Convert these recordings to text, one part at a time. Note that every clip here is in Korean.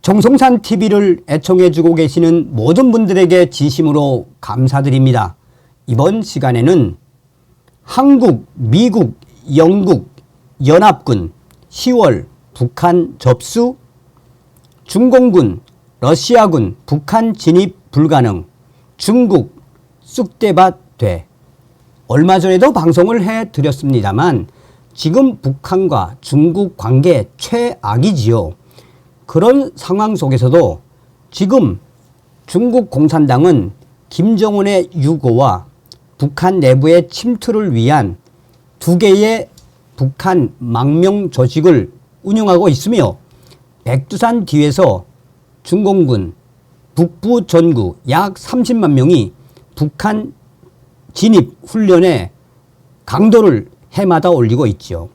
정성산 TV를 애청해주고 계시는 모든 분들에게 진심으로 감사드립니다. 이번 시간에는 한국, 미국, 영국, 연합군 10월 북한 접수, 중공군, 러시아군 북한 진입 불가능, 중국 쑥대밭 돼. 얼마 전에도 방송을 해드렸습니다만 지금 북한과 중국 관계 최악이지요. 그런 상황 속에서도 지금 중국 공산당은 김정은의 유고와 북한 내부의 침투를 위한 두 개의 북한 망명 조직을 운영하고 있으며 백두산 뒤에서 중공군 북부 전구 약 30만 명이 북한 진입 훈련에 강도를 해마다 올리고 있죠.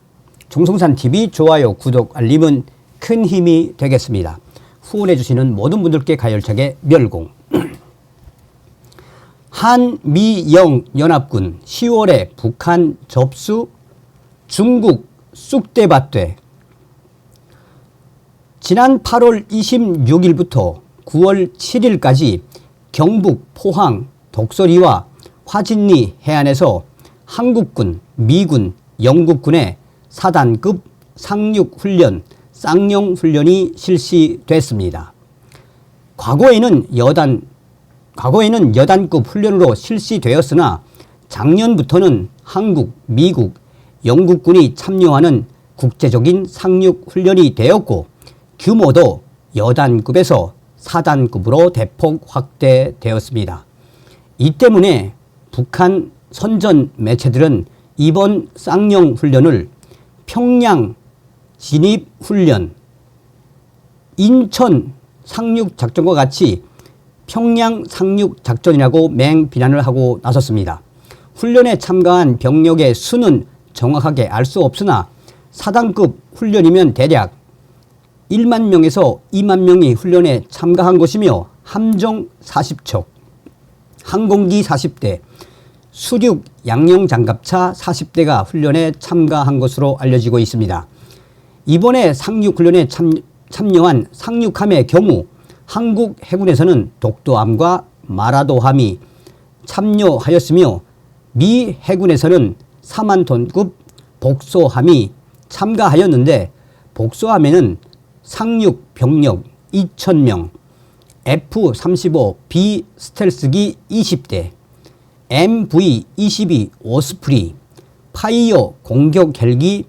정성산TV 좋아요, 구독, 알림은 큰 힘이 되겠습니다. 후원해 주시는 모든 분들께 가열차게 멸공. 한미영 연합군 10월에 북한 접수, 중국 쑥대밭 돼. 지난 8월 26일부터 9월 7일까지 경북 포항 독서리와 화진리 해안에서 한국군, 미군, 영국군의 4단급 상륙훈련, 쌍용훈련이 실시됐습니다. 과거에는 여단급 훈련으로 실시되었으나 작년부터는 한국, 미국, 영국군이 참여하는 국제적인 상륙훈련이 되었고 규모도 여단급에서 4단급으로 대폭 확대되었습니다. 이 때문에 북한 선전 매체들은 이번 쌍용훈련을 평양 진입훈련, 인천 상륙작전과 같이 평양 상륙작전이라고 맹비난을 하고 나섰습니다. 훈련에 참가한 병력의 수는 정확하게 알 수 없으나 4단급 훈련이면 대략 1만 명에서 2만 명이 훈련에 참가한 것이며 함정 40척, 항공기 40대, 수륙 양용장갑차 40대가 훈련에 참가한 것으로 알려지고 있습니다. 이번에 상륙훈련에 참여한 상륙함의 경우 한국 해군에서는 독도함과 마라도함이 참여하였으며 미 해군에서는 4만톤급 복소함이 참가하였는데 복소함에는 상륙 병력 2,000명, F-35B 스텔스기 20대, MV-22 오스프리, 파이어 공격 헬기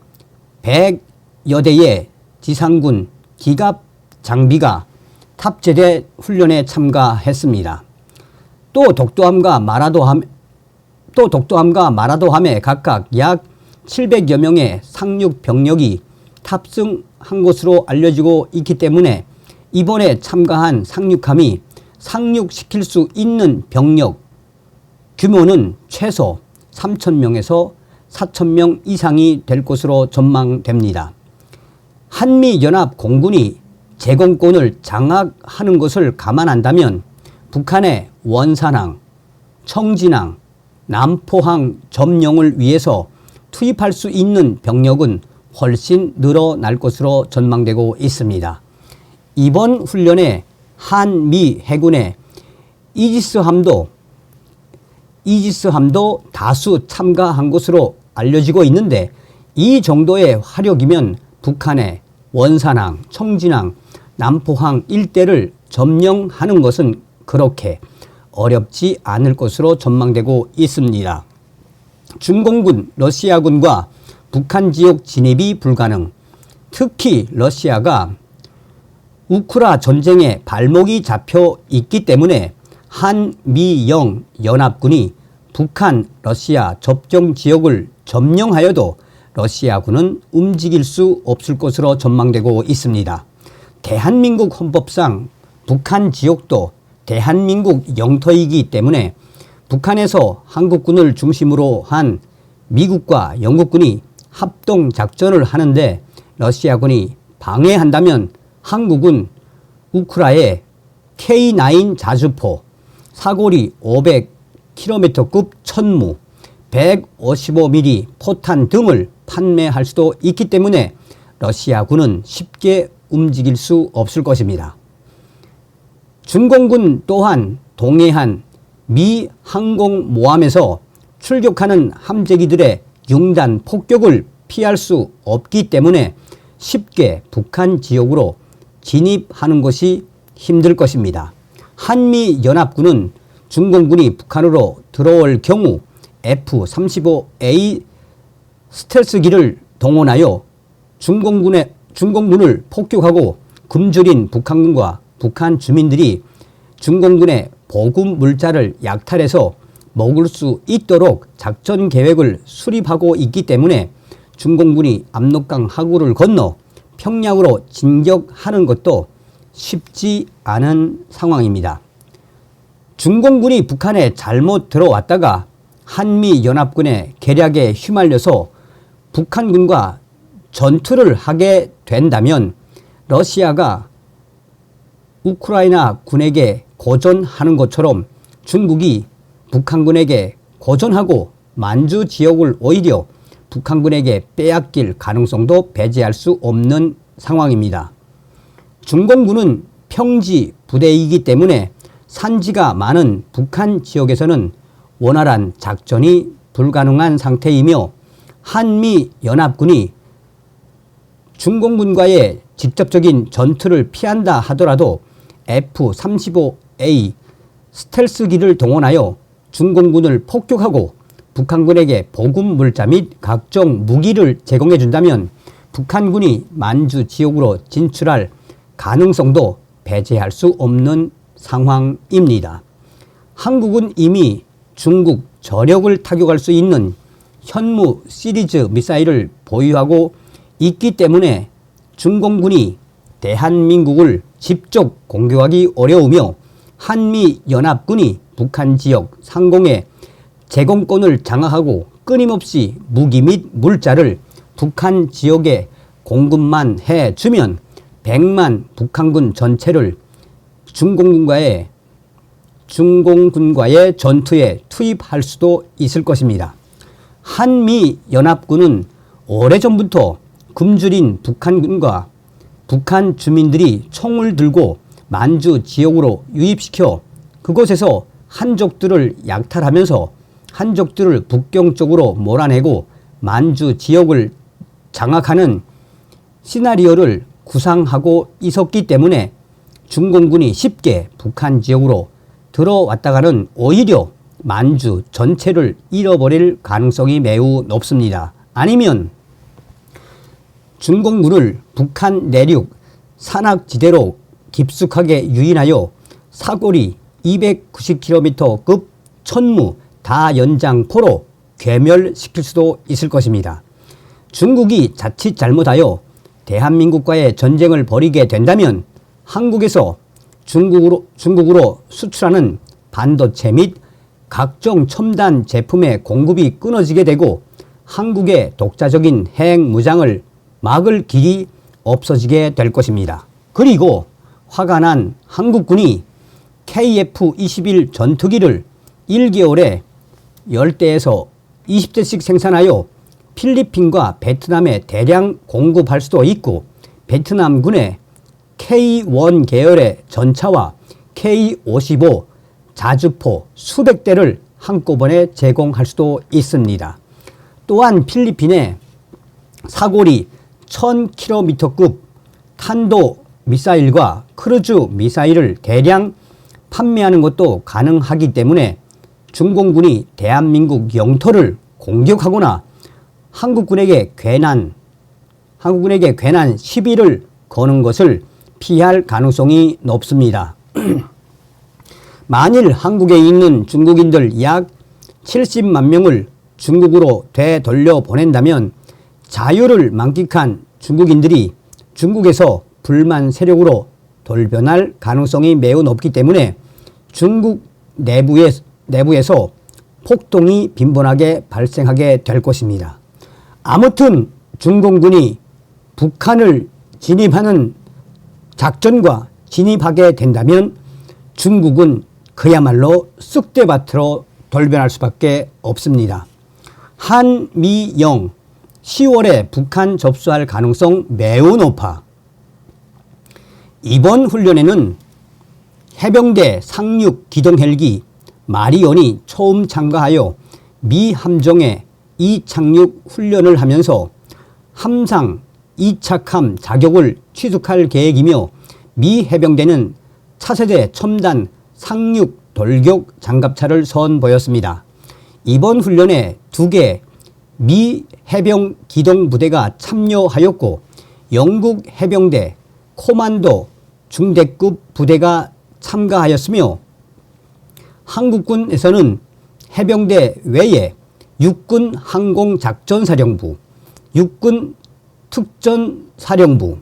100여 대의 지상군 기갑 장비가 탑재돼 훈련에 참가했습니다. 또 독도함과 마라도함에 각각 약 700여 명의 상륙 병력이 탑승한 것으로 알려지고 있기 때문에 이번에 참가한 상륙함이 상륙시킬 수 있는 병력 규모는 최소 3,000명에서 4,000명 이상이 될 것으로 전망됩니다. 한미연합 공군이 제공권을 장악하는 것을 감안한다면 북한의 원산항, 청진항, 남포항 점령을 위해서 투입할 수 있는 병력은 훨씬 늘어날 것으로 전망되고 있습니다. 이번 훈련에 한미 해군의 이지스함도 다수 참가한 것으로 알려지고 있는데 이 정도의 화력이면 북한의 원산항, 청진항, 남포항 일대를 점령하는 것은 그렇게 어렵지 않을 것으로 전망되고 있습니다. 중공군, 러시아군과 북한 지역 진입이 불가능. 특히 러시아가 우크라 전쟁에 발목이 잡혀 있기 때문에 한미영 연합군이 북한, 러시아 접경 지역을 점령하여도 러시아군은 움직일 수 없을 것으로 전망되고 있습니다. 대한민국 헌법상 북한 지역도 대한민국 영토이기 때문에 북한에서 한국군을 중심으로 한 미국과 영국군이 합동작전을 하는데 러시아군이 방해한다면 한국은 우크라에 K9 자주포, 사거리 500km급 천무, 155mm 포탄 등을 판매할 수도 있기 때문에 러시아군은 쉽게 움직일 수 없을 것입니다. 중공군 또한 동해안 미 항공모함에서 출격하는 함재기들의 융단 폭격을 피할 수 없기 때문에 쉽게 북한 지역으로 진입하는 것이 힘들 것입니다. 한미연합군은 중공군이 북한으로 들어올 경우 F-35A 스텔스기를 동원하여 중공군을 폭격하고 굶주린 북한군과 북한 주민들이 중공군의 보급 물자를 약탈해서 먹을 수 있도록 작전 계획을 수립하고 있기 때문에 중공군이 압록강 하구를 건너 평양으로 진격하는 것도 쉽지 않은 상황입니다. 중공군이 북한에 잘못 들어왔다가 한미연합군의 계략에 휘말려서 북한군과 전투를 하게 된다면 러시아가 우크라이나 군에게 고전하는 것처럼 중국이 북한군에게 고전하고 만주 지역을 오히려 북한군에게 빼앗길 가능성도 배제할 수 없는 상황입니다. 중공군은 평지 부대이기 때문에 산지가 많은 북한 지역에서는 원활한 작전이 불가능한 상태이며 한미연합군이 중공군과의 직접적인 전투를 피한다 하더라도 F-35A 스텔스기를 동원하여 중공군을 폭격하고 북한군에게 보급 물자 및 각종 무기를 제공해 준다면 북한군이 만주 지역으로 진출할 가능성도 배제할 수 없는 상황입니다. 한국은 이미 중국 저력을 타격할 수 있는 현무 시리즈 미사일을 보유하고 있기 때문에 중공군이 대한민국을 직접 공격하기 어려우며 한미연합군이 북한 지역 상공의 제공권을 장악하고 끊임없이 무기 및 물자를 북한 지역에 공급만 해주면 100만 북한군 전체를 중공군과의 전투에 투입할 수도 있을 것입니다. 한미연합군은 오래전부터 굶주린 북한군과 북한 주민들이 총을 들고 만주 지역으로 유입시켜 그곳에서 한족들을 약탈하면서 한족들을 북경 쪽으로 몰아내고 만주 지역을 장악하는 시나리오를 구상하고 있었기 때문에 중공군이 쉽게 북한 지역으로 들어왔다가는 오히려 만주 전체를 잃어버릴 가능성이 매우 높습니다. 아니면 중공군을 북한 내륙 산악지대로 깊숙하게 유인하여 사거리 290km급 천무 다연장포로 괴멸시킬 수도 있을 것입니다. 중국이 자칫 잘못하여 대한민국과의 전쟁을 벌이게 된다면 한국에서 중국으로 수출하는 반도체 및 각종 첨단 제품의 공급이 끊어지게 되고 한국의 독자적인 핵무장을 막을 길이 없어지게 될 것입니다. 그리고 화가 난 한국군이 KF-21 전투기를 1개월에 10대에서 20대씩 생산하여 필리핀과 베트남에 대량 공급할 수도 있고 베트남군의 K1 계열의 전차와 K55 자주포 수백 대를 한꺼번에 제공할 수도 있습니다. 또한 필리핀에 사거리 1000km급 탄도 미사일과 크루즈 미사일을 대량 판매하는 것도 가능하기 때문에 중공군이 대한민국 영토를 공격하거나 한국군에게 괜한 시비를 거는 것을 피할 가능성이 높습니다. 만일 한국에 있는 중국인들 약 70만 명을 중국으로 되돌려 보낸다면 자유를 만끽한 중국인들이 중국에서 불만 세력으로 돌변할 가능성이 매우 높기 때문에 중국 내부에서 폭동이 빈번하게 발생하게 될 것입니다. 아무튼 중공군이 북한을 진입하는 작전과 진입하게 된다면 중국은 그야말로 쑥대밭으로 돌변할 수밖에 없습니다. 한미영 10월에 북한 접수할 가능성 매우 높아. 이번 훈련에는 해병대 상륙 기동 헬기 마리온이 처음 참가하여 미 함정에 이착륙 훈련을 하면서 함상 이착함 자격을 취득할 계획이며 미 해병대는 차세대 첨단 상륙 돌격 장갑차를 선보였습니다. 이번 훈련에 2개 미 해병 기동 부대가 참여하였고 영국 해병대 코만도 중대급 부대가 참가하였으며 한국군에서는 해병대 외에 육군 항공작전사령부, 육군 특전사령부,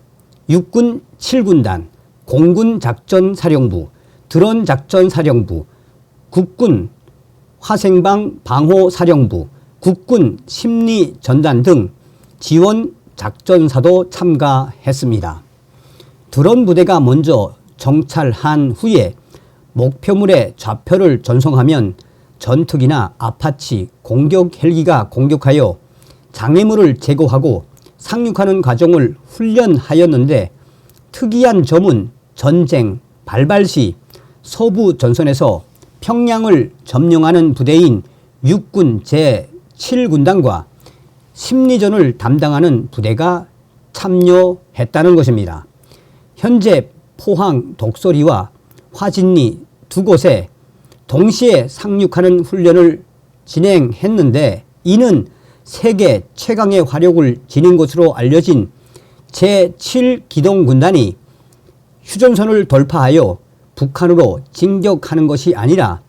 육군 7군단, 공군작전사령부, 드론작전사령부, 국군 화생방 방호사령부, 국군 심리전단 등 지원 작전사도 참가했습니다. 드론 부대가 먼저 정찰한 후에 목표물의 좌표를 전송하면 전투기나 아파치 공격 헬기가 공격하여 장애물을 제거하고 상륙하는 과정을 훈련하였는데 특이한 점은 전쟁 발발 시 서부 전선에서 평양을 점령하는 부대인 육군 제7군단과 심리전을 담당하는 부대가 참여했다는 것입니다. 현재 포항 독소리와 화진리 2곳에 동시에 상륙하는 훈련을 진행했는데 이는 세계 최강의 화력을 지닌 것으로 알려진 제7기동군단이 휴전선을 돌파하여 북한으로 진격하는 것이 아니라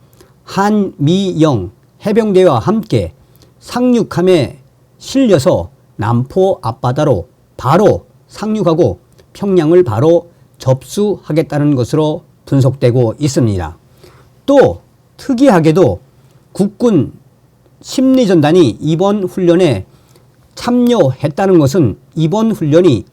한미영 해병대와 함께 상륙함에 실려서 남포 앞바다로 바로 상륙하고 평양을 바로 접수하겠다는 것으로 분석되고 있습니다. 또 특이하게도 국군 심리전단이 이번 훈련에 참여했다는 것은 이번 훈련이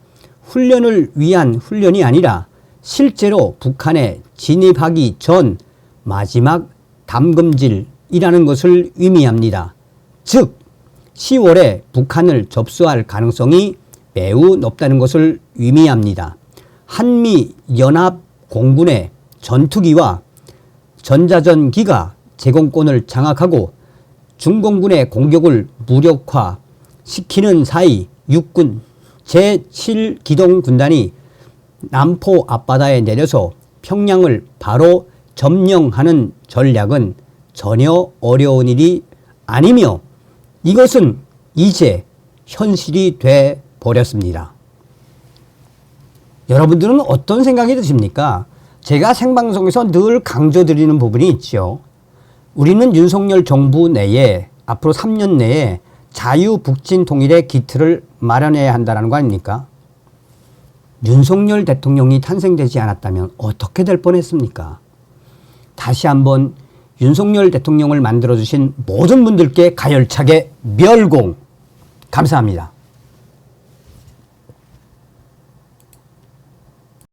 훈련을 위한 훈련이 아니라 실제로 북한에 진입하기 전 마지막 담금질이라는 것을 의미합니다. 즉 10월에 북한을 접수할 가능성이 매우 높다는 것을 의미합니다. 한미연합공군의 전투기와 전자전기가 제공권을 장악하고 중공군의 공격을 무력화시키는 사이 육군 제7기동군단이 남포 앞바다에 내려서 평양을 바로 점령하는 전략은 전혀 어려운 일이 아니며 이것은 이제 현실이 돼 버렸습니다. 여러분들은 어떤 생각이 드십니까? 제가 생방송에서 늘 강조드리는 부분이 있죠. 우리는 윤석열 정부 내에 앞으로 3년 내에 자유북진 통일의 기틀을 마련해야 한다는 거 아닙니까? 윤석열 대통령이 탄생되지 않았다면 어떻게 될 뻔했습니까? 다시 한번 윤석열 대통령을 만들어주신 모든 분들께 가열차게 멸공 감사합니다.